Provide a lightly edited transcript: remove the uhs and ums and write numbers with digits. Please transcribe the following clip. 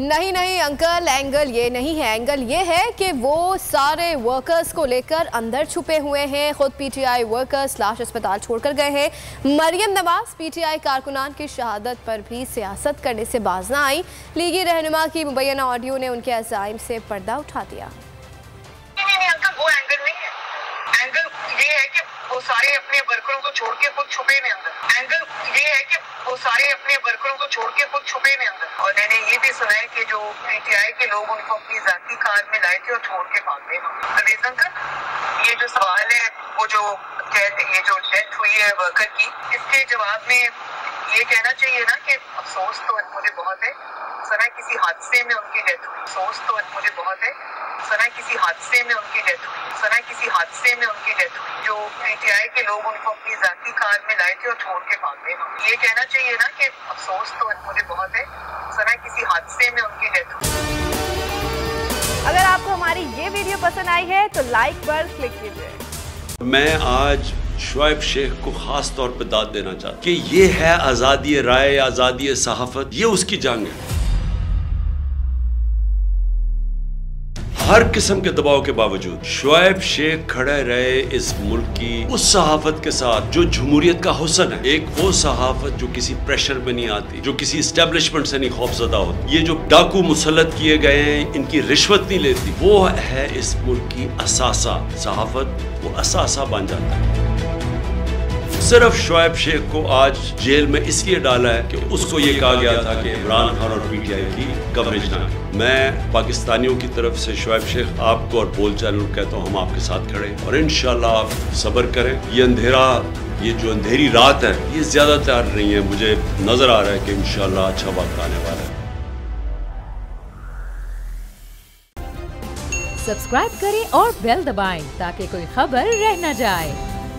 नहीं नहीं uncle, angle ये नहीं है। एंगल ये है कि वो सारे वर्कर्स को लेकर अंदर छुपे हुए हैं। खुद पीटीआई वर्कर्स लाश अस्पताल छोड़कर गए हैं। मरियम नवाज पीटीआई कारकुनान की शहादत पर भी सियासत करने से बाज ना आई। लीगी रहनुमा की मुबैना ऑडियो ने उनके अज़ाइम से पर्दा उठा दिया। नहीं अंकल, वो एंगल नहीं है। एंगल ये है कि वो सारे अपने वर्करों को छोड़ के खुद छुपे ने अंदर। एंगल ये है कि वो सारे अपने वर्करों को छोड़ के खुद छुपे ने अंदर। और मैंने ये भी सुना है कि जो पीटीआई के लोग उनको अपनी जाती कार में लाए थे और छोड़ के भाग गए। परवेज अंकल, ये जो सवाल है, वो जो ये जो डेथ हुई है वर्कर की, इसके जवाब में ये कहना चाहिए ना कि अफसोस तो मुझे बहुत है, सना किसी हादसे में उनकी डेथ हुई। अफसोस तो मुझे बहुत है, सना किसी हादसे में उनकी डेथ हुई। सना किसी हादसे में उनकी डेथ हुई। जो पीटीआई के लोग उनको अपनी जाती कार में लाए थे और छोड़ के भाग गए। ये कहना चाहिए ना कि अफसोस तो मुझे बहुत है, सना किसी हादसे में उनकी डेथ हुई। अगर आपको हमारी ये वीडियो पसंद आई है तो लाइक पर क्लिक कीजिए। मैं आज शुएब शेख को खास तौर पर दाद देना चाहता हूं कि ये है आज़ादी राय, आज़ादी सहाफत, ये उसकी जंग है। हर किस्म के दबाव के बावजूद शुएब शेख खड़े रहे इस मुल्क की उस सहाफत के साथ जो जमहूरियत का हुस्न है। एक वो सहाफत जो किसी प्रेशर में नहीं आती, जो किसी एस्टेब्लिशमेंट से नहीं खौफजदा होती। ये जो डाकू मुसल्लत किए गए हैं, इनकी रिश्वत नहीं लेती, वो है इस मुल्क की असासा। सहाफत वो असासा बन जाता है। सिर्फ शुएब शेख को आज जेल में इसलिए डाला है कि उसको ये कहा गया था कि इमरान खान और पीटीआई की कवरेज ना करें। मैं पाकिस्तानियों की तरफ से शुएब शेख आपको और बोल चालू कहता हूँ, हम आपके साथ खड़े और इंशाल्लाह आप सब्र करें। ये अंधेरा, ये जो अंधेरी रात है, ये ज्यादा तैयार नहीं है। मुझे नजर आ रहा है कि इंशाल्लाह अच्छा वक्त आने वाला है। सब्सक्राइब करें और बेल दबाएं ताकि कोई खबर रह न जाए।